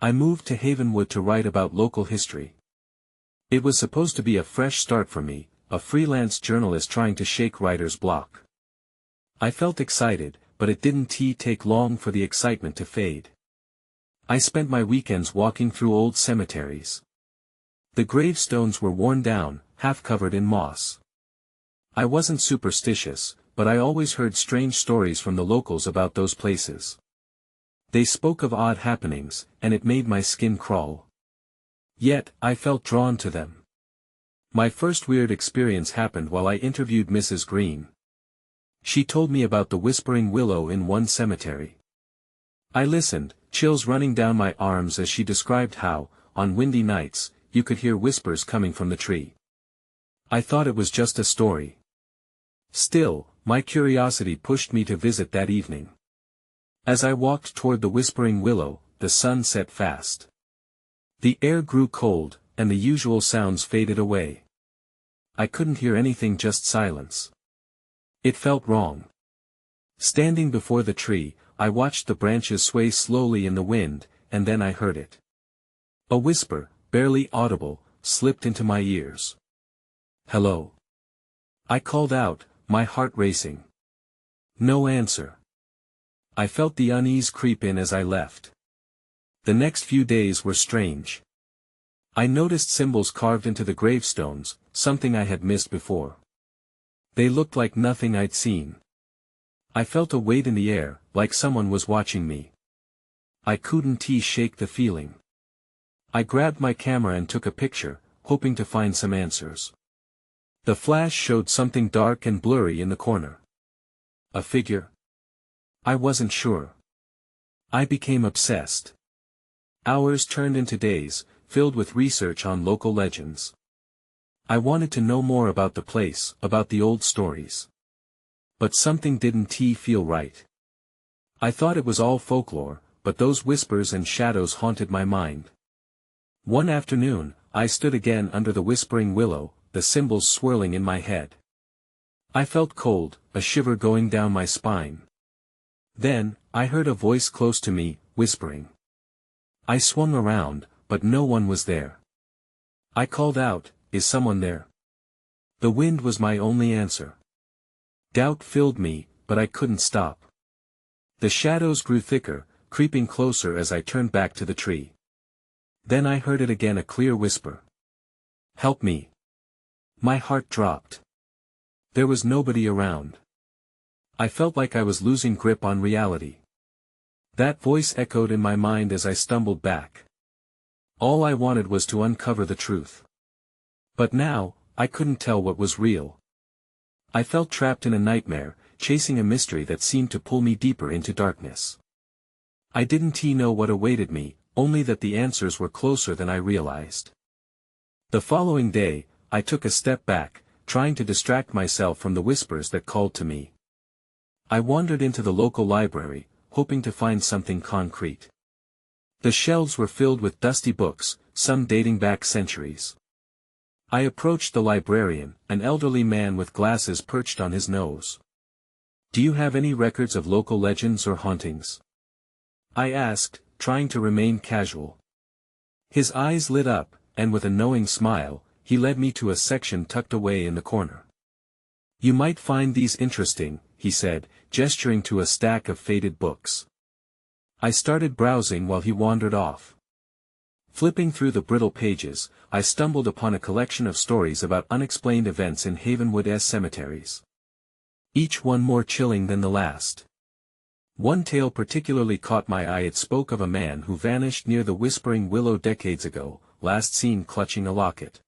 I moved to Havenwood to write about local history. It was supposed to be a fresh start for me, a freelance journalist trying to shake writer's block. I felt excited, but it didn't take long for the excitement to fade. I spent my weekends walking through old cemeteries. The gravestones were worn down, half covered in moss. I wasn't superstitious, but I always heard strange stories from the locals about those places. They spoke of odd happenings, and it made my skin crawl. Yet, I felt drawn to them. My first weird experience happened while I interviewed Mrs. Green. She told me about the whispering willow in one cemetery. I listened, chills running down my arms as she described how, on windy nights, you could hear whispers coming from the tree. I thought it was just a story. Still, my curiosity pushed me to visit that evening. As I walked toward the whispering willow, the sun set fast. The air grew cold, and the usual sounds faded away. I couldn't hear anything, just silence. It felt wrong. Standing before the tree, I watched the branches sway slowly in the wind, and then I heard it. A whisper, barely audible, slipped into my ears. "Hello." I called out, my heart racing. No answer. I felt the unease creep in as I left. The next few days were strange. I noticed symbols carved into the gravestones, something I had missed before. They looked like nothing I'd seen. I felt a weight in the air, like someone was watching me. I couldn't shake the feeling. I grabbed my camera and took a picture, hoping to find some answers. The flash showed something dark and blurry in the corner. A figure? I wasn't sure. I became obsessed. Hours turned into days, filled with research on local legends. I wanted to know more about the place, about the old stories. But something didn't feel right. I thought it was all folklore, but those whispers and shadows haunted my mind. One afternoon, I stood again under the whispering willow, the symbols swirling in my head. I felt cold, a shiver going down my spine. Then, I heard a voice close to me, whispering. I swung around, but no one was there. I called out, "Is someone there?" The wind was my only answer. Doubt filled me, but I couldn't stop. The shadows grew thicker, creeping closer as I turned back to the tree. Then I heard it again, a clear whisper. "Help me." My heart dropped. There was nobody around. I felt like I was losing grip on reality. That voice echoed in my mind as I stumbled back. All I wanted was to uncover the truth. But now, I couldn't tell what was real. I felt trapped in a nightmare, chasing a mystery that seemed to pull me deeper into darkness. I didn't know what awaited me, only that the answers were closer than I realized. The following day, I took a step back, trying to distract myself from the whispers that called to me. I wandered into the local library, hoping to find something concrete. The shelves were filled with dusty books, some dating back centuries. I approached the librarian, an elderly man with glasses perched on his nose. "Do you have any records of local legends or hauntings?" I asked, trying to remain casual. His eyes lit up, and with a knowing smile, he led me to a section tucked away in the corner. "You might find these interesting," he said, gesturing to a stack of faded books. I started browsing while he wandered off. Flipping through the brittle pages, I stumbled upon a collection of stories about unexplained events in Havenwood's cemeteries. Each one more chilling than the last. One tale particularly caught my eye. It spoke of a man who vanished near the whispering willow decades ago, last seen clutching a locket.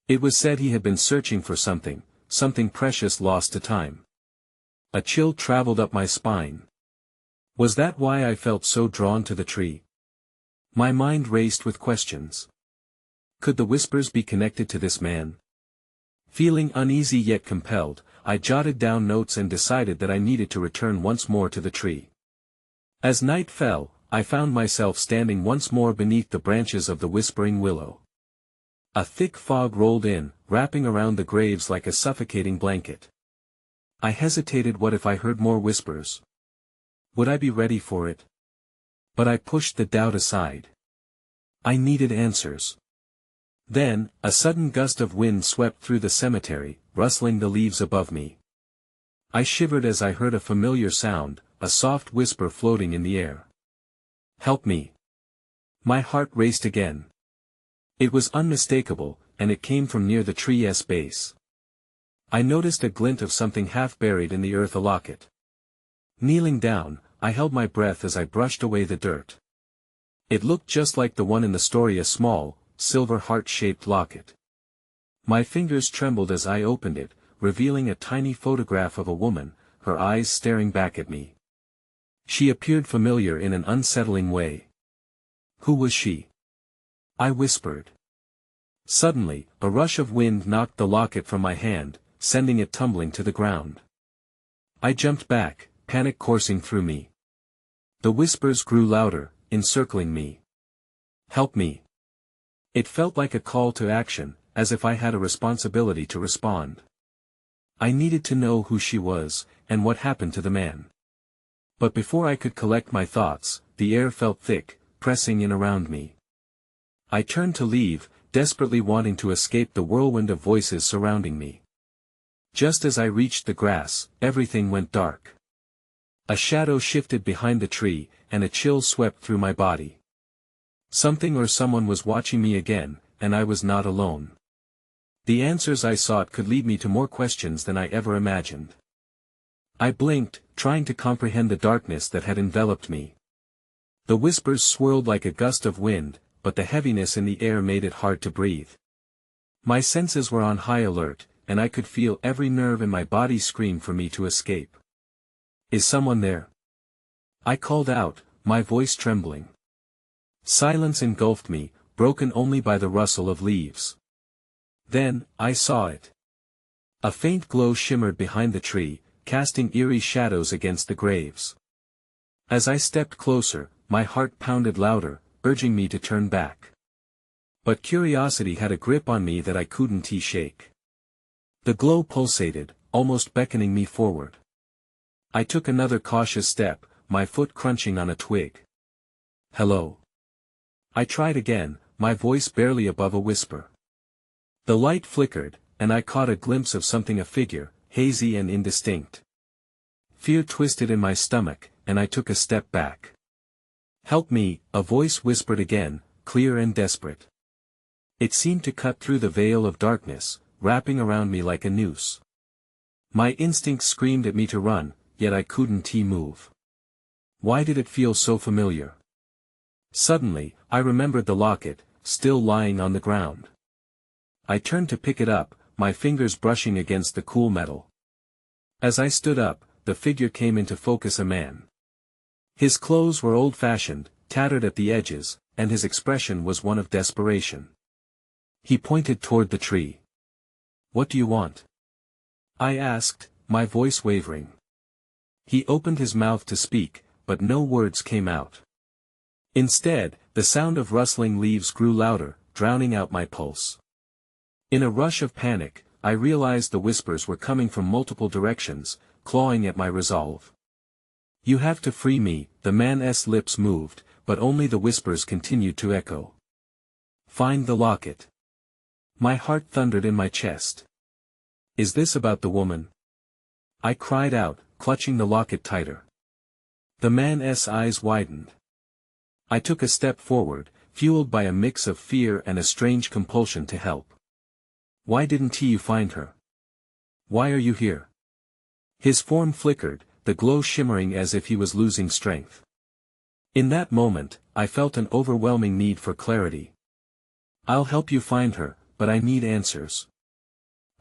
It was said he had been searching for something precious lost to time. A chill traveled up my spine. Was that why I felt so drawn to the tree? My mind raced with questions. Could the whispers be connected to this man? Feeling uneasy yet compelled, I jotted down notes and decided that I needed to return once more to the tree. As night fell, I found myself standing once more beneath the branches of the whispering willow. A thick fog rolled in, wrapping around the graves like a suffocating blanket. I hesitated. What if I heard more whispers? Would I be ready for it? But I pushed the doubt aside. I needed answers. Then, a sudden gust of wind swept through the cemetery, rustling the leaves above me. I shivered as I heard a familiar sound, a soft whisper floating in the air. "Help me." My heart raced again. It was unmistakable, and it came from near the tree's base. I noticed a glint of something half buried in the earth, a locket. Kneeling down, I held my breath as I brushed away the dirt. It looked just like the one in the story, a small, silver heart-shaped locket. My fingers trembled as I opened it, revealing a tiny photograph of a woman, her eyes staring back at me. She appeared familiar in an unsettling way. Who was she? I whispered. Suddenly, a rush of wind knocked the locket from my hand, sending it tumbling to the ground. I jumped back, panic coursing through me. The whispers grew louder, encircling me. "Help me." It felt like a call to action, as if I had a responsibility to respond. I needed to know who she was, and what happened to the man. But before I could collect my thoughts, the air felt thick, pressing in around me. I turned to leave, desperately wanting to escape the whirlwind of voices surrounding me. Just as I reached the grass, everything went dark. A shadow shifted behind the tree, and a chill swept through my body. Something or someone was watching me again, and I was not alone. The answers I sought could lead me to more questions than I ever imagined. I blinked, trying to comprehend the darkness that had enveloped me. The whispers swirled like a gust of wind, but the heaviness in the air made it hard to breathe. My senses were on high alert, and I could feel every nerve in my body scream for me to escape. "Is someone there?" I called out, my voice trembling. Silence engulfed me, broken only by the rustle of leaves. Then, I saw it. A faint glow shimmered behind the tree, casting eerie shadows against the graves. As I stepped closer, my heart pounded louder, urging me to turn back. But curiosity had a grip on me that I couldn't shake. The glow pulsated, almost beckoning me forward. I took another cautious step, my foot crunching on a twig. "Hello." I tried again, my voice barely above a whisper. The light flickered, and I caught a glimpse of something, a figure, hazy and indistinct. Fear twisted in my stomach, and I took a step back. "Help me," a voice whispered again, clear and desperate. It seemed to cut through the veil of darkness, wrapping around me like a noose. My instincts screamed at me to run, yet I couldn't move. Why did it feel so familiar? Suddenly, I remembered the locket, still lying on the ground. I turned to pick it up, my fingers brushing against the cool metal. As I stood up, the figure came into focus, a man. His clothes were old-fashioned, tattered at the edges, and his expression was one of desperation. He pointed toward the tree. "What do you want?" I asked, my voice wavering. He opened his mouth to speak, but no words came out. Instead, the sound of rustling leaves grew louder, drowning out my pulse. In a rush of panic, I realized the whispers were coming from multiple directions, clawing at my resolve. "You have to free me," the man's lips moved, but only the whispers continued to echo. "Find the locket." My heart thundered in my chest. "Is this about the woman?" I cried out, clutching the locket tighter. The man's eyes widened. I took a step forward, fueled by a mix of fear and a strange compulsion to help. "Why didn't you find her? Why are you here?" His form flickered, the glow shimmering as if he was losing strength. In that moment, I felt an overwhelming need for clarity. "I'll help you find her, but I need answers,"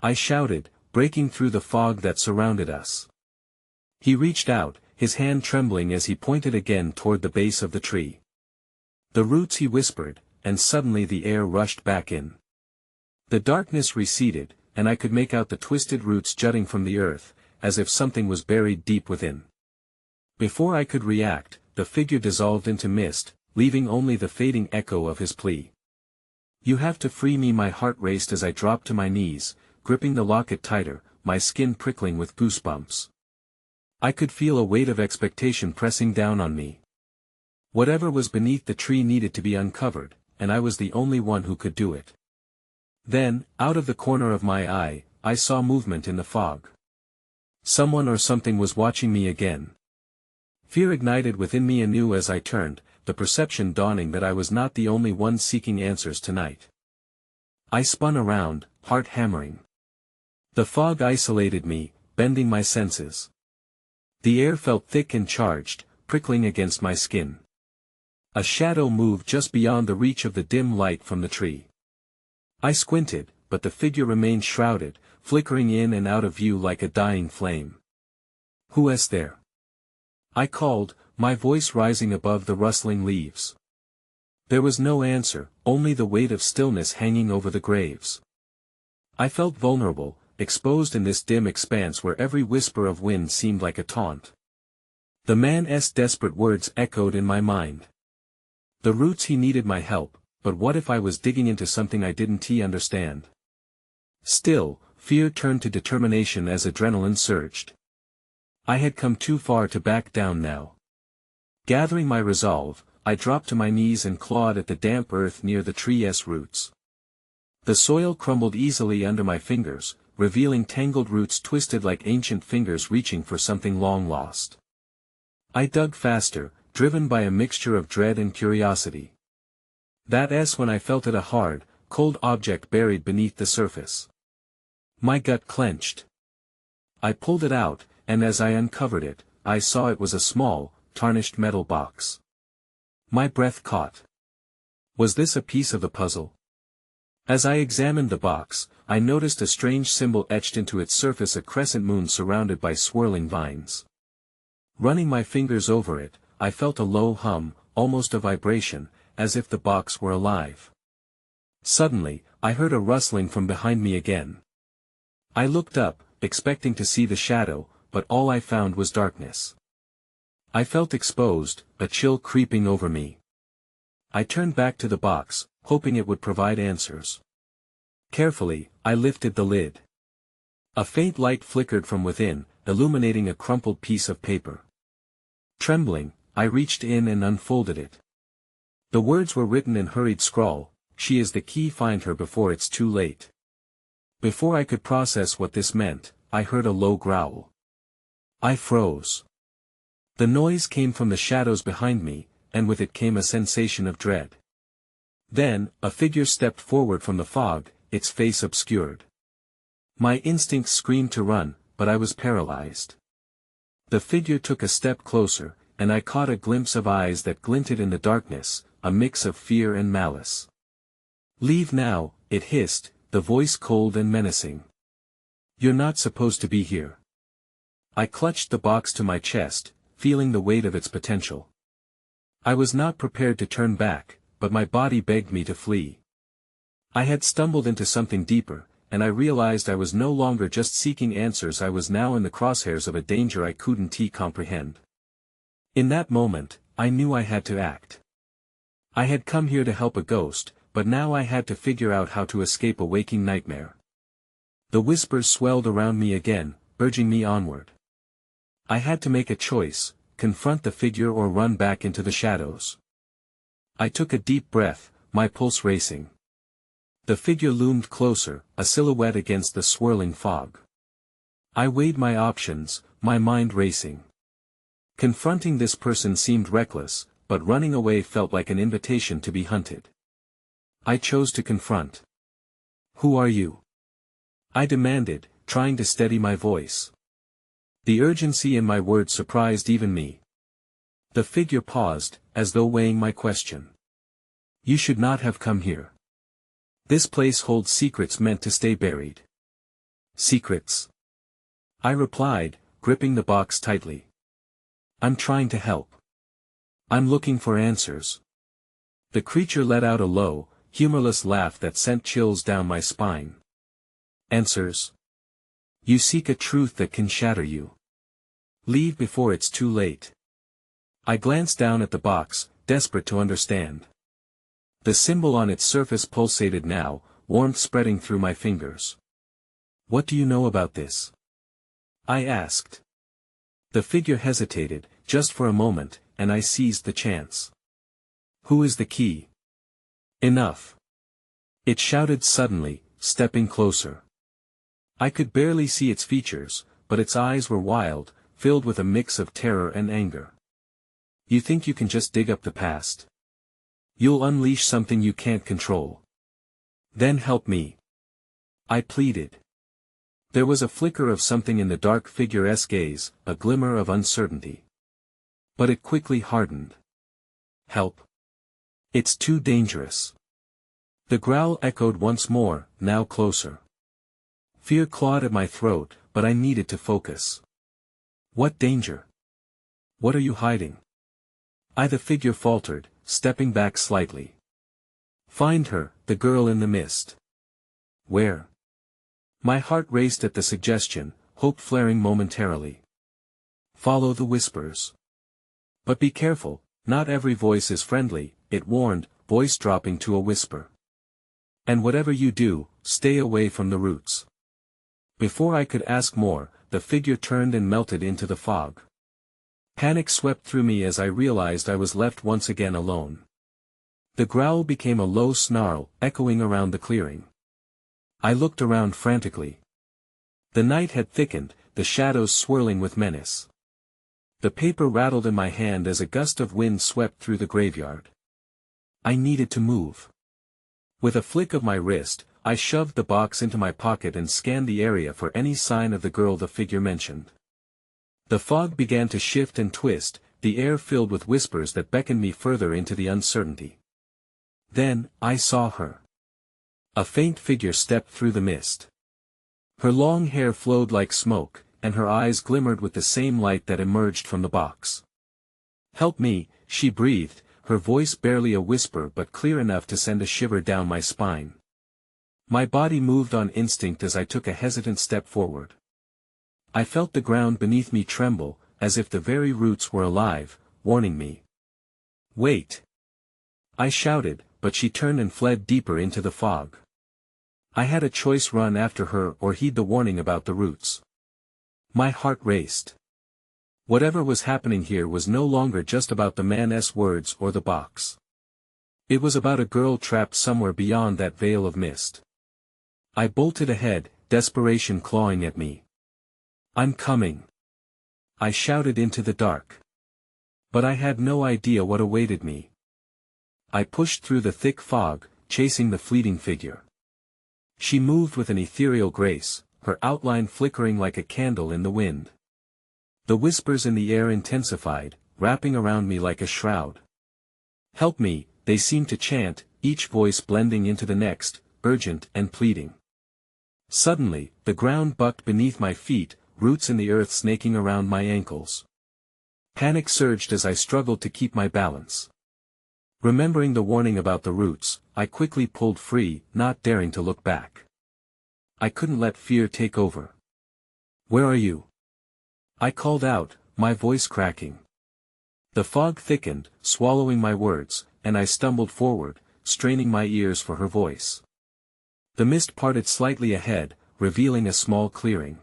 I shouted, breaking through the fog that surrounded us. He reached out, his hand trembling as he pointed again toward the base of the tree. "The roots," he whispered, and suddenly the air rushed back in. The darkness receded, and I could make out the twisted roots jutting from the earth, as if something was buried deep within. Before I could react, the figure dissolved into mist, leaving only the fading echo of his plea. "You have to free me." My heart raced as I dropped to my knees, gripping the locket tighter, my skin prickling with goosebumps. I could feel a weight of expectation pressing down on me. Whatever was beneath the tree needed to be uncovered, and I was the only one who could do it. Then, out of the corner of my eye, I saw movement in the fog. Someone or something was watching me again. Fear ignited within me anew as I turned, the perception dawning that I was not the only one seeking answers tonight. I spun around, heart hammering. The fog isolated me, bending my senses. The air felt thick and charged, prickling against my skin. A shadow moved just beyond the reach of the dim light from the tree. I squinted, but the figure remained shrouded, flickering in and out of view like a dying flame. "Who is there?" I called, my voice rising above the rustling leaves. There was no answer, only the weight of stillness hanging over the graves. I felt vulnerable, exposed in this dim expanse where every whisper of wind seemed like a taunt. The man's desperate words echoed in my mind. The roots he needed my help, but what if I was digging into something I didn't understand? Still, fear turned to determination as adrenaline surged. I had come too far to back down now. Gathering my resolve, I dropped to my knees and clawed at the damp earth near the tree's roots. The soil crumbled easily under my fingers, revealing tangled roots twisted like ancient fingers reaching for something long lost. I dug faster, driven by a mixture of dread and curiosity. That's when I felt it, a hard, cold object buried beneath the surface. My gut clenched. I pulled it out, and as I uncovered it, I saw it was a small, tarnished metal box. My breath caught. Was this a piece of the puzzle? As I examined the box, I noticed a strange symbol etched into its surface, a crescent moon surrounded by swirling vines. Running my fingers over it, I felt a low hum, almost a vibration, as if the box were alive. Suddenly, I heard a rustling from behind me again. I looked up, expecting to see the shadow, but all I found was darkness. I felt exposed, a chill creeping over me. I turned back to the box, hoping it would provide answers. Carefully, I lifted the lid. A faint light flickered from within, illuminating a crumpled piece of paper. Trembling, I reached in and unfolded it. The words were written in hurried scrawl: "She is the key, find her before it's too late." Before I could process what this meant, I heard a low growl. I froze. The noise came from the shadows behind me, and with it came a sensation of dread. Then, a figure stepped forward from the fog, its face obscured. My instincts screamed to run, but I was paralyzed. The figure took a step closer, and I caught a glimpse of eyes that glinted in the darkness, a mix of fear and malice. "Leave now," it hissed, the voice cold and menacing. "You're not supposed to be here." I clutched the box to my chest, feeling the weight of its potential. I was not prepared to turn back, but my body begged me to flee. I had stumbled into something deeper, and I realized I was no longer just seeking answers. I was now in the crosshairs of a danger I couldn't comprehend. In that moment, I knew I had to act. I had come here to help a ghost, but now I had to figure out how to escape a waking nightmare. The whispers swelled around me again, urging me onward. I had to make a choice: confront the figure or run back into the shadows. I took a deep breath, my pulse racing. The figure loomed closer, a silhouette against the swirling fog. I weighed my options, my mind racing. Confronting this person seemed reckless, but running away felt like an invitation to be hunted. I chose to confront. "Who are you?" I demanded, trying to steady my voice. The urgency in my words surprised even me. The figure paused, as though weighing my question. "You should not have come here. This place holds secrets meant to stay buried." "Secrets?" I replied, gripping the box tightly. "I'm trying to help. I'm looking for answers." The creature let out a low, humorless laugh that sent chills down my spine. "Answers? You seek a truth that can shatter you. Leave before it's too late." I glanced down at the box, desperate to understand. The symbol on its surface pulsated now, warmth spreading through my fingers. "What do you know about this?" I asked. The figure hesitated, just for a moment, and I seized the chance. "Who is the key?" Enough. It shouted suddenly, stepping closer. I could barely see its features, but its eyes were wild, filled with a mix of terror and anger. You think you can just dig up the past? You'll unleash something you can't control. Then help me. I pleaded. There was a flicker of something in the dark figure's gaze, a glimmer of uncertainty. But it quickly hardened. Help. It's too dangerous. The growl echoed once more, now closer. Fear clawed at my throat, but I needed to focus. What danger? What are you hiding? The figure faltered, stepping back slightly. Find her, the girl in the mist. Where? My heart raced at the suggestion, hope flaring momentarily. Follow the whispers. But be careful, not every voice is friendly, it warned, voice dropping to a whisper. And whatever you do, stay away from the roots. Before I could ask more, the figure turned and melted into the fog. Panic swept through me as I realized I was left once again alone. The growl became a low snarl, echoing around the clearing. I looked around frantically. The night had thickened, the shadows swirling with menace. The paper rattled in my hand as a gust of wind swept through the graveyard. I needed to move. With a flick of my wrist, I shoved the box into my pocket and scanned the area for any sign of the girl the figure mentioned. The fog began to shift and twist, the air filled with whispers that beckoned me further into the uncertainty. Then, I saw her. A faint figure stepped through the mist. Her long hair flowed like smoke, and her eyes glimmered with the same light that emerged from the box. Help me, she breathed, her voice barely a whisper but clear enough to send a shiver down my spine. My body moved on instinct as I took a hesitant step forward. I felt the ground beneath me tremble, as if the very roots were alive, warning me. Wait! I shouted, but she turned and fled deeper into the fog. I had a choice: run after her or heed the warning about the roots. My heart raced. Whatever was happening here was no longer just about the man's words or the box. It was about a girl trapped somewhere beyond that veil of mist. I bolted ahead, desperation clawing at me. I'm coming. I shouted into the dark. But I had no idea what awaited me. I pushed through the thick fog, chasing the fleeting figure. She moved with an ethereal grace, her outline flickering like a candle in the wind. The whispers in the air intensified, wrapping around me like a shroud. Help me, they seemed to chant, each voice blending into the next, urgent and pleading. Suddenly, the ground bucked beneath my feet, roots in the earth snaking around my ankles. Panic surged as I struggled to keep my balance. Remembering the warning about the roots, I quickly pulled free, not daring to look back. I couldn't let fear take over. Where are you? I called out, my voice cracking. The fog thickened, swallowing my words, and I stumbled forward, straining my ears for her voice. The mist parted slightly ahead, revealing a small clearing.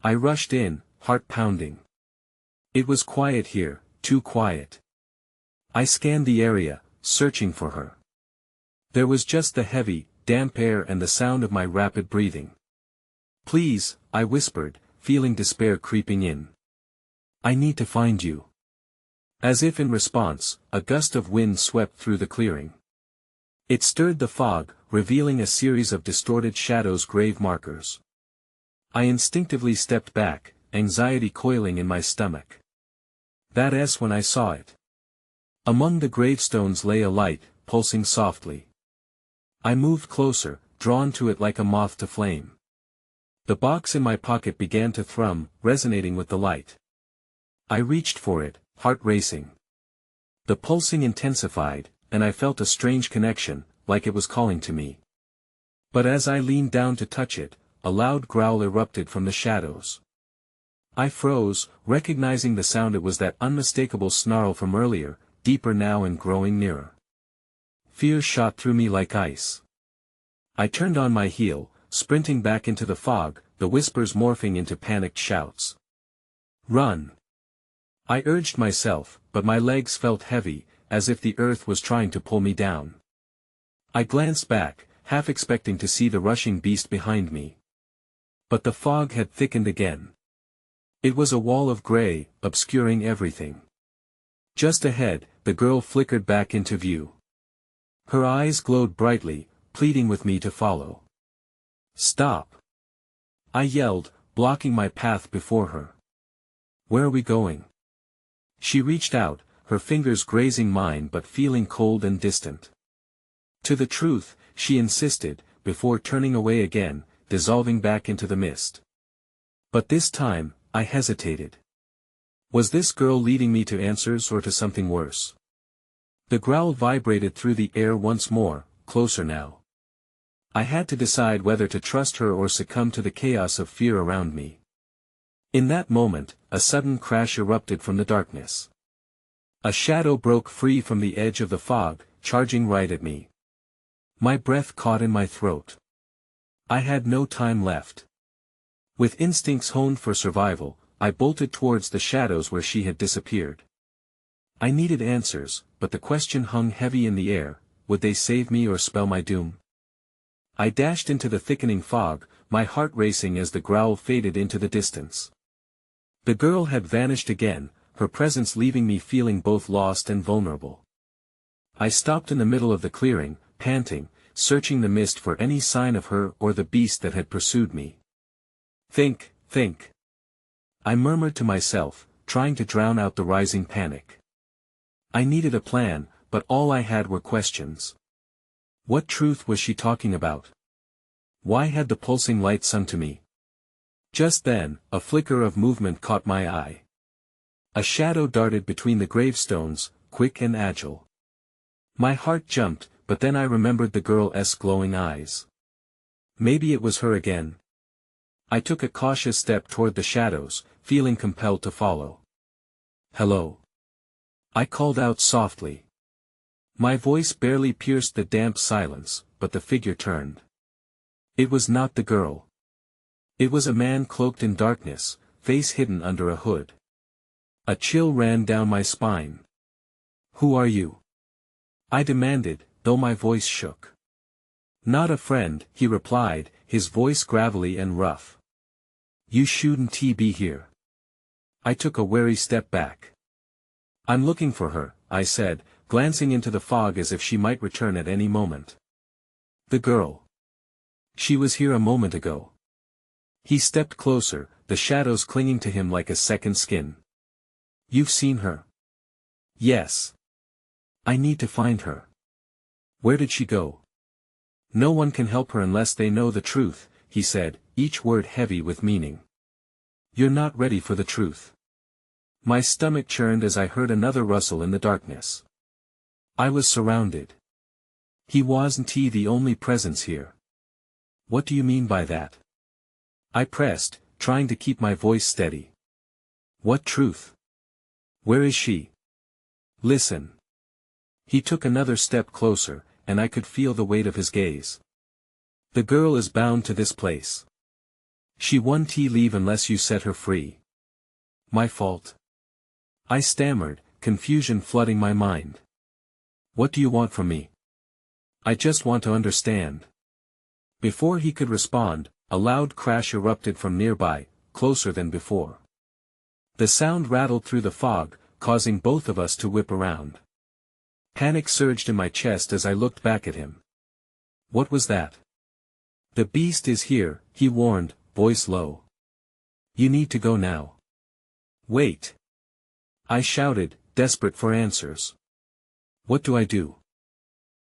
I rushed in, heart pounding. It was quiet here, too quiet. I scanned the area, searching for her. There was just the heavy, damp air and the sound of my rapid breathing. Please, I whispered, feeling despair creeping in. I need to find you. As if in response, a gust of wind swept through the clearing. It stirred the fog, revealing a series of distorted shadows, grave markers. I instinctively stepped back, anxiety coiling in my stomach. That's when I saw it. Among the gravestones lay a light, pulsing softly. I moved closer, drawn to it like a moth to flame. The box in my pocket began to thrum, resonating with the light. I reached for it, heart racing. The pulsing intensified, and I felt a strange connection, like it was calling to me. But as I leaned down to touch it, a loud growl erupted from the shadows. I froze, recognizing the sound. It was that unmistakable snarl from earlier, deeper now and growing nearer. Fear shot through me like ice. I turned on my heel, sprinting back into the fog, the whispers morphing into panicked shouts. Run! I urged myself, but my legs felt heavy, as if the earth was trying to pull me down. I glanced back, half expecting to see the rushing beast behind me. But the fog had thickened again. It was a wall of gray, obscuring everything. Just ahead, the girl flickered back into view. Her eyes glowed brightly, pleading with me to follow. "Stop!" I yelled, blocking my path before her. "Where are we going?" She reached out, her fingers grazing mine but feeling cold and distant. "To the truth," she insisted, before turning away again, dissolving back into the mist. But this time, I hesitated. Was this girl leading me to answers or to something worse? The growl vibrated through the air once more, closer now. I had to decide whether to trust her or succumb to the chaos of fear around me. In that moment, a sudden crash erupted from the darkness. A shadow broke free from the edge of the fog, charging right at me. My breath caught in my throat. I had no time left. With instincts honed for survival, I bolted towards the shadows where she had disappeared. I needed answers, but the question hung heavy in the air: would they save me or spell my doom? I dashed into the thickening fog, my heart racing as the growl faded into the distance. The girl had vanished again, her presence leaving me feeling both lost and vulnerable. I stopped in the middle of the clearing, panting, searching the mist for any sign of her or the beast that had pursued me. Think. I murmured to myself, trying to drown out the rising panic. I needed a plan, but all I had were questions. What truth was she talking about? Why had the pulsing light sung to me? Just then, a flicker of movement caught my eye. A shadow darted between the gravestones, quick and agile. My heart jumped, but then I remembered the girl's glowing eyes. Maybe it was her again. I took a cautious step toward the shadows, feeling compelled to follow. "Hello." I called out softly. My voice barely pierced the damp silence, but the figure turned. It was not the girl. It was a man cloaked in darkness, face hidden under a hood. A chill ran down my spine. "Who are you?" I demanded, though my voice shook. "Not a friend," he replied, his voice gravelly and rough. "You shouldn't be here." I took a wary step back. "I'm looking for her," I said, glancing into the fog as if she might return at any moment. "The girl. She was here a moment ago." He stepped closer, the shadows clinging to him like a second skin. "You've seen her?" "Yes." "I need to find her." "Where did she go?" "No one can help her unless they know the truth," he said, each word heavy with meaning. "You're not ready for the truth." My stomach churned as I heard another rustle in the darkness. I was surrounded. He wasn't the only presence here. "What do you mean by that?" I pressed, trying to keep my voice steady. "What truth? Where is she? Listen." He took another step closer, and I could feel the weight of his gaze. "The girl is bound to this place. She won't leave unless you set her free." "My fault?" I stammered, confusion flooding my mind. "What do you want from me?" "I just want to understand." Before he could respond, a loud crash erupted from nearby, closer than before. The sound rattled through the fog, causing both of us to whip around. Panic surged in my chest as I looked back at him. What was that? "The beast is here," he warned, voice low. "You need to go now." "Wait!" I shouted, desperate for answers. "What do I do?"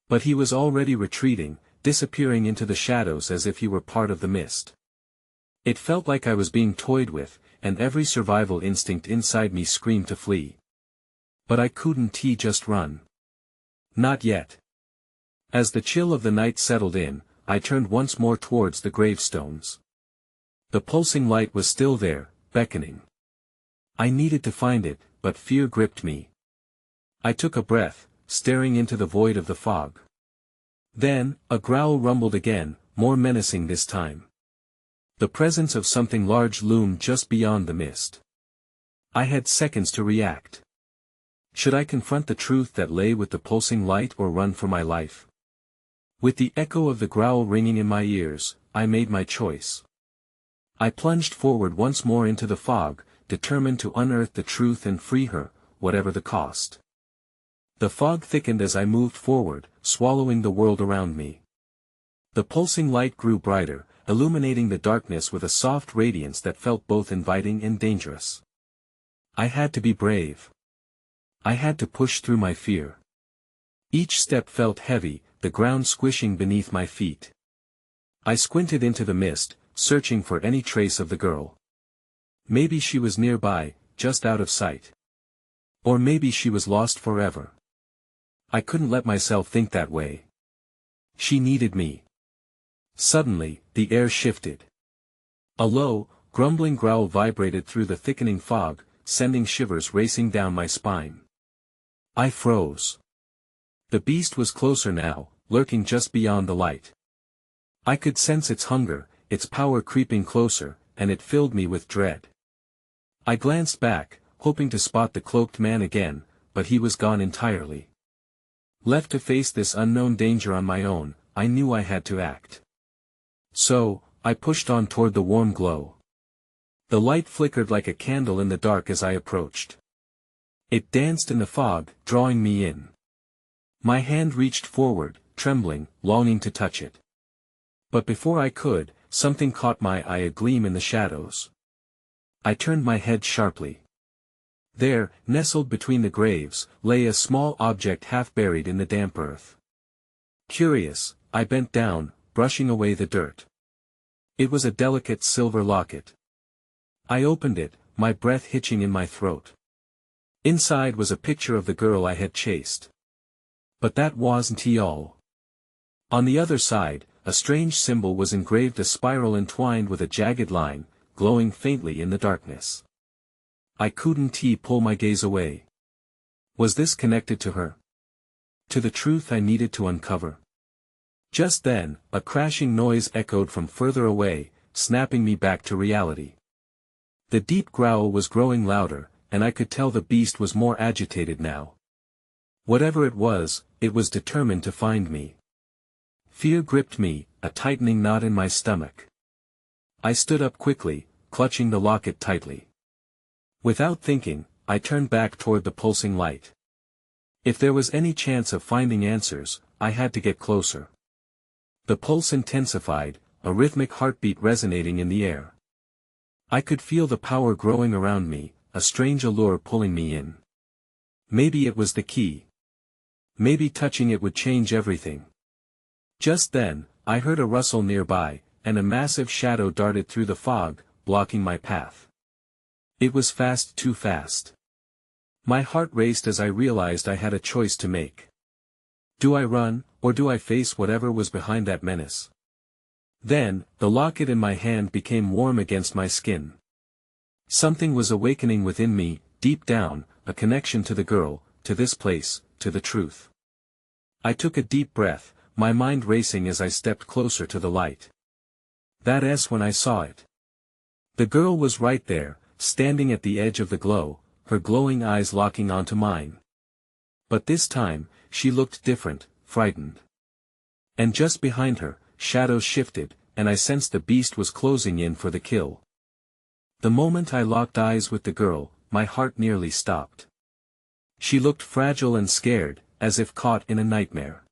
But he was already retreating, disappearing into the shadows as if he were part of the mist. It felt like I was being toyed with, and every survival instinct inside me screamed to flee. But I couldn't just run. Not yet. As the chill of the night settled in, I turned once more towards the gravestones. The pulsing light was still there, beckoning. I needed to find it, but fear gripped me. I took a breath, staring into the void of the fog. Then, a growl rumbled again, more menacing this time. The presence of something large loomed just beyond the mist. I had seconds to react. Should I confront the truth that lay with the pulsing light or run for my life? With the echo of the growl ringing in my ears, I made my choice. I plunged forward once more into the fog, determined to unearth the truth and free her, whatever the cost. The fog thickened as I moved forward, swallowing the world around me. The pulsing light grew brighter, illuminating the darkness with a soft radiance that felt both inviting and dangerous. I had to be brave. I had to push through my fear. Each step felt heavy, the ground squishing beneath my feet. I squinted into the mist, searching for any trace of the girl. Maybe she was nearby, just out of sight. Or maybe she was lost forever. I couldn't let myself think that way. She needed me. Suddenly, the air shifted. A low, grumbling growl vibrated through the thickening fog, sending shivers racing down my spine. I froze. The beast was closer now, lurking just beyond the light. I could sense its hunger, its power creeping closer, and it filled me with dread. I glanced back, hoping to spot the cloaked man again, but he was gone entirely. Left to face this unknown danger on my own, I knew I had to act. So, I pushed on toward the warm glow. The light flickered like a candle in the dark as I approached. It danced in the fog, drawing me in. My hand reached forward, trembling, longing to touch it. But before I could, something caught my eye, a gleam in the shadows. I turned my head sharply. There, nestled between the graves, lay a small object half buried in the damp earth. Curious, I bent down, brushing away the dirt. It was a delicate silver locket. I opened it, my breath hitching in my throat. Inside was a picture of the girl I had chased. But that wasn't all. On the other side, a strange symbol was engraved, a spiral entwined with a jagged line, glowing faintly in the darkness. I couldn't pull my gaze away. Was this connected to her? To the truth I needed to uncover? Just then, a crashing noise echoed from further away, snapping me back to reality. The deep growl was growing louder, and I could tell the beast was more agitated now. Whatever it was determined to find me. Fear gripped me, a tightening knot in my stomach. I stood up quickly, clutching the locket tightly. Without thinking, I turned back toward the pulsing light. If there was any chance of finding answers, I had to get closer. The pulse intensified, a rhythmic heartbeat resonating in the air. I could feel the power growing around me, a strange allure pulling me in. Maybe it was the key. Maybe touching it would change everything. Just then, I heard a rustle nearby, and a massive shadow darted through the fog, blocking my path. It was fast, too fast. My heart raced as I realized I had a choice to make. Do I run, or do I face whatever was behind that menace? Then, the locket in my hand became warm against my skin. Something was awakening within me, deep down, a connection to the girl, to this place, to the truth. I took a deep breath, my mind racing as I stepped closer to the light. That's when I saw it. The girl was right there, standing at the edge of the glow, her glowing eyes locking onto mine. But this time, she looked different, frightened. And just behind her, shadows shifted, and I sensed the beast was closing in for the kill. The moment I locked eyes with the girl, my heart nearly stopped. She looked fragile and scared, as if caught in a nightmare.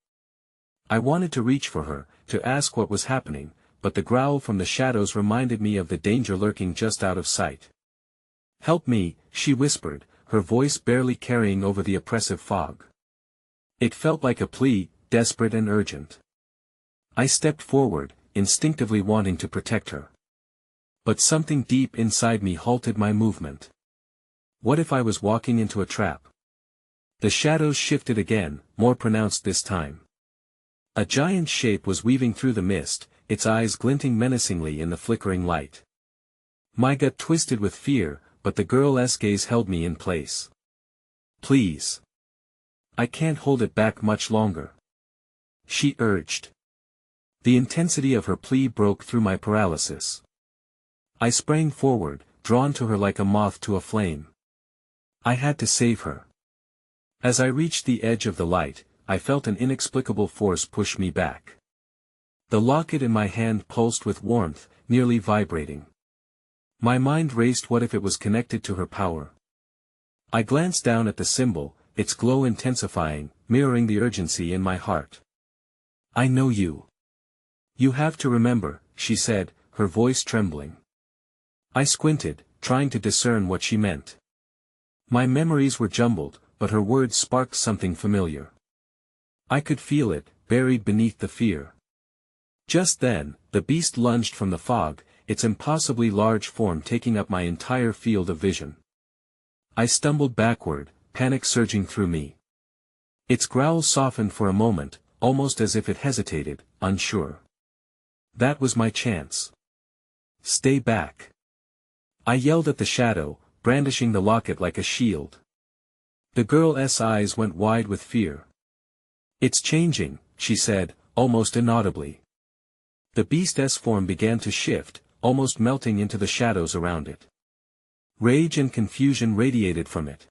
I wanted to reach for her, to ask what was happening, but the growl from the shadows reminded me of the danger lurking just out of sight. "Help me," she whispered, her voice barely carrying over the oppressive fog. It felt like a plea, desperate and urgent. I stepped forward, instinctively wanting to protect her. But something deep inside me halted my movement. What if I was walking into a trap? The shadows shifted again, more pronounced this time. A giant shape was weaving through the mist, its eyes glinting menacingly in the flickering light. My gut twisted with fear, but the girl's gaze held me in place. "Please. I can't hold it back much longer," she urged. The intensity of her plea broke through my paralysis. I sprang forward, drawn to her like a moth to a flame. I had to save her. As I reached the edge of the light, I felt an inexplicable force push me back. The locket in my hand pulsed with warmth, nearly vibrating. My mind raced. What if it was connected to her power? I glanced down at the symbol, its glow intensifying, mirroring the urgency in my heart. I know you. You have to remember, she said, her voice trembling. I squinted, trying to discern what she meant. My memories were jumbled, but her words sparked something familiar. I could feel it, buried beneath the fear. Just then, the beast lunged from the fog, its impossibly large form taking up my entire field of vision. I stumbled backward, panic surging through me. Its growl softened for a moment, almost as if it hesitated, unsure. That was my chance. Stay back. I yelled at the shadow, brandishing the locket like a shield. The girl's eyes went wide with fear. It's changing, she said, almost inaudibly. The beast's form began to shift, almost melting into the shadows around it. Rage and confusion radiated from it.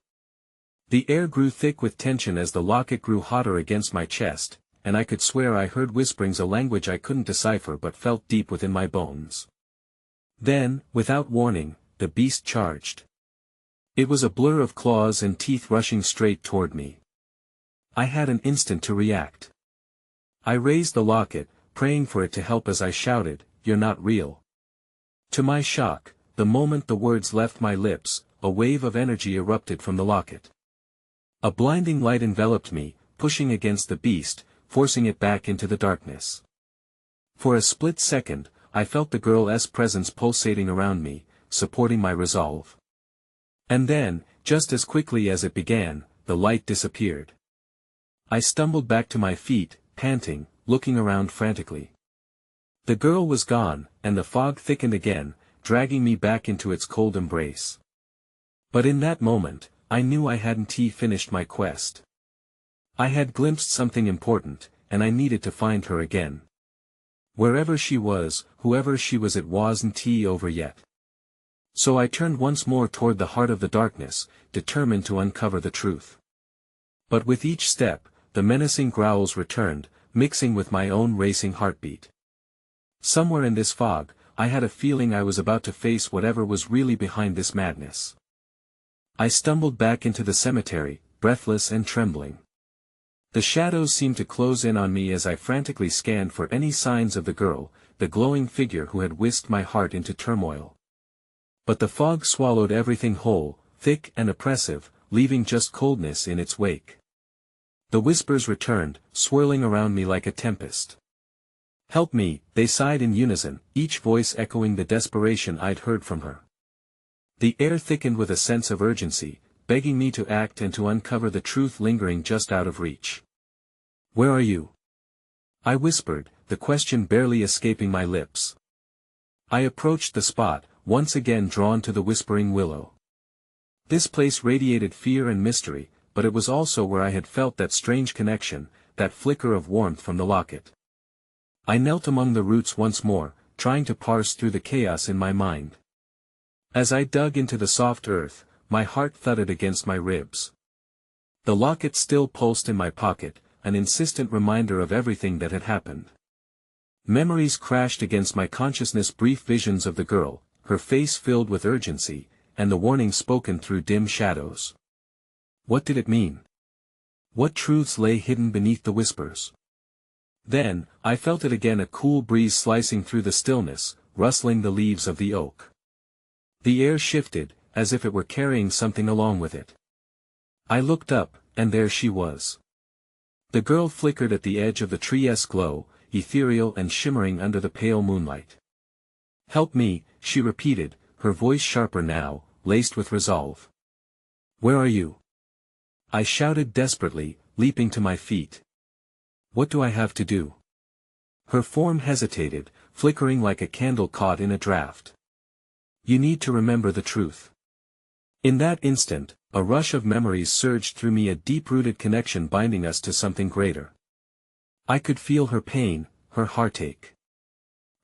The air grew thick with tension as the locket grew hotter against my chest, and I could swear I heard whisperings, a language I couldn't decipher but felt deep within my bones. Then, without warning, the beast charged. It was a blur of claws and teeth rushing straight toward me. I had an instant to react. I raised the locket, praying for it to help as I shouted, "You're not real." To my shock, the moment the words left my lips, a wave of energy erupted from the locket. A blinding light enveloped me, pushing against the beast, forcing it back into the darkness. For a split second, I felt the girl's presence pulsating around me, supporting my resolve. And then, just as quickly as it began, the light disappeared. I stumbled back to my feet, panting, looking around frantically. The girl was gone, and the fog thickened again, dragging me back into its cold embrace. But in that moment, I knew I hadn't finished my quest. I had glimpsed something important, and I needed to find her again. Wherever she was, whoever she was, it wasn't over yet. So I turned once more toward the heart of the darkness, determined to uncover the truth. But with each step, the menacing growls returned, mixing with my own racing heartbeat. Somewhere in this fog, I had a feeling I was about to face whatever was really behind this madness. I stumbled back into the cemetery, breathless and trembling. The shadows seemed to close in on me as I frantically scanned for any signs of the girl, the glowing figure who had whisked my heart into turmoil. But the fog swallowed everything whole, thick and oppressive, leaving just coldness in its wake. The whispers returned, swirling around me like a tempest. "Help me," they sighed in unison, each voice echoing the desperation I'd heard from her. The air thickened with a sense of urgency, begging me to act and to uncover the truth lingering just out of reach. "Where are you?" I whispered, the question barely escaping my lips. I approached the spot, once again drawn to the whispering willow. This place radiated fear and mystery, but it was also where I had felt that strange connection, that flicker of warmth from the locket. I knelt among the roots once more, trying to parse through the chaos in my mind. As I dug into the soft earth, my heart thudded against my ribs. The locket still pulsed in my pocket, an insistent reminder of everything that had happened. Memories crashed against my consciousness, brief visions of the girl, her face filled with urgency, and the warning spoken through dim shadows. What did it mean? What truths lay hidden beneath the whispers? Then, I felt it again, a cool breeze slicing through the stillness, rustling the leaves of the oak. The air shifted, as if it were carrying something along with it. I looked up, and there she was. The girl flickered at the edge of the tree's glow, ethereal and shimmering under the pale moonlight. "Help me," she repeated, her voice sharper now, laced with resolve. "Where are you?" I shouted desperately, leaping to my feet. "What do I have to do?" Her form hesitated, flickering like a candle caught in a draft. "You need to remember the truth." In that instant, a rush of memories surged through me, a deep-rooted connection binding us to something greater. I could feel her pain, her heartache.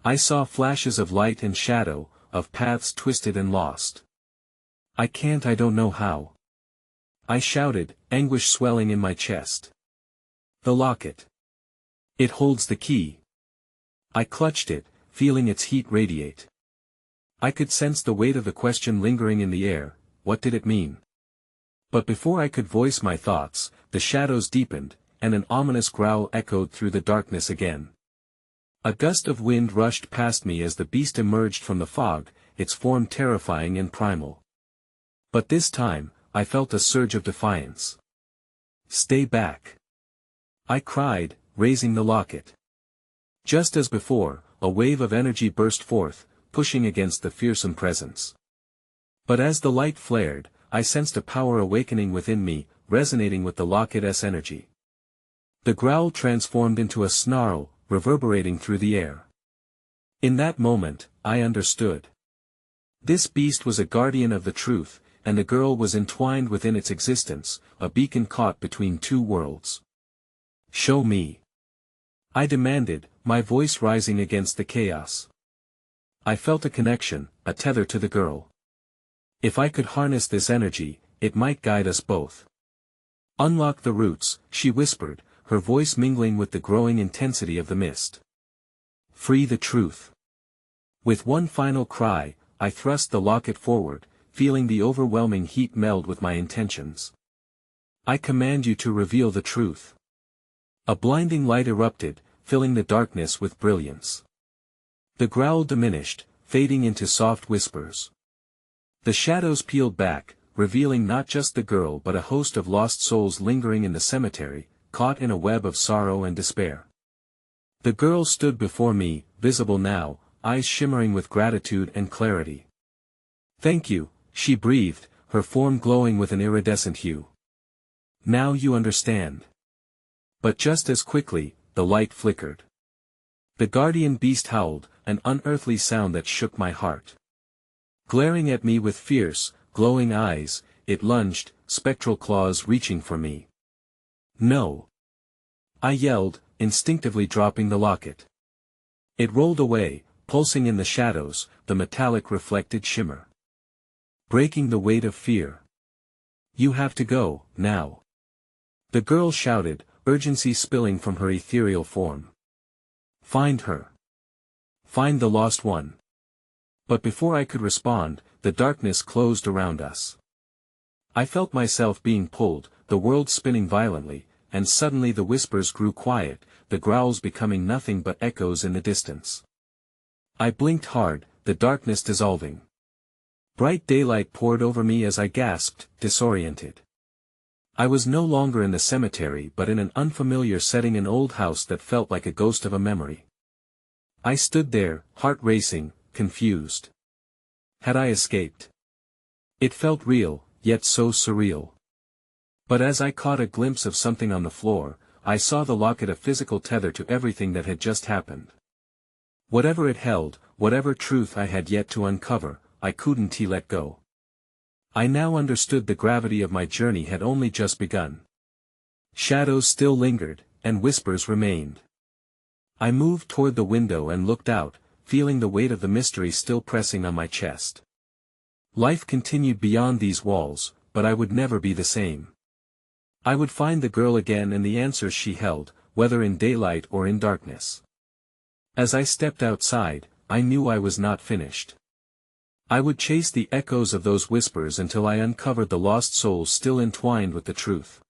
I saw flashes of light and shadow, of paths twisted and lost. I don't know how." I shouted, anguish swelling in my chest. The locket. It holds the key. I clutched it, feeling its heat radiate. I could sense the weight of the question lingering in the air. What did it mean? But before I could voice my thoughts, the shadows deepened, and an ominous growl echoed through the darkness again. A gust of wind rushed past me as the beast emerged from the fog, its form terrifying and primal. But this time, I felt a surge of defiance. "Stay back!" I cried, raising the locket. Just as before, a wave of energy burst forth, pushing against the fearsome presence. But as the light flared, I sensed a power awakening within me, resonating with the locket's energy. The growl transformed into a snarl, reverberating through the air. In that moment, I understood. This beast was a guardian of the truth, and the girl was entwined within its existence, a beacon caught between two worlds. "Show me," I demanded, my voice rising against the chaos. I felt a connection, a tether to the girl. If I could harness this energy, it might guide us both. "Unlock the roots," she whispered, her voice mingling with the growing intensity of the mist. "Free the truth." With one final cry, I thrust the locket forward, feeling the overwhelming heat meld with my intentions. "I command you to reveal the truth." A blinding light erupted, filling the darkness with brilliance. The growl diminished, fading into soft whispers. The shadows peeled back, revealing not just the girl but a host of lost souls lingering in the cemetery, caught in a web of sorrow and despair. The girl stood before me, visible now, eyes shimmering with gratitude and clarity. "Thank you," she breathed, her form glowing with an iridescent hue. "Now you understand." But just as quickly, the light flickered. The guardian beast howled, an unearthly sound that shook my heart. Glaring at me with fierce, glowing eyes, it lunged, spectral claws reaching for me. "No!" I yelled, instinctively dropping the locket. It rolled away, pulsing in the shadows, the metallic reflected shimmer. Breaking the weight of fear. "You have to go, now." The girl shouted, urgency spilling from her ethereal form. "Find her. Find the lost one." But before I could respond, the darkness closed around us. I felt myself being pulled, the world spinning violently, and suddenly the whispers grew quiet, the growls becoming nothing but echoes in the distance. I blinked hard, the darkness dissolving. Bright daylight poured over me as I gasped, disoriented. I was no longer in the cemetery but in an unfamiliar setting, an old house that felt like a ghost of a memory. I stood there, heart racing, confused. Had I escaped? It felt real, yet so surreal. But as I caught a glimpse of something on the floor, I saw the locket, a physical tether to everything that had just happened. Whatever it held, whatever truth I had yet to uncover, I couldn't let go. I now understood the gravity of my journey had only just begun. Shadows still lingered, and whispers remained. I moved toward the window and looked out, feeling the weight of the mystery still pressing on my chest. Life continued beyond these walls, but I would never be the same. I would find the girl again and the answers she held, whether in daylight or in darkness. As I stepped outside, I knew I was not finished. I would chase the echoes of those whispers until I uncovered the lost souls still entwined with the truth.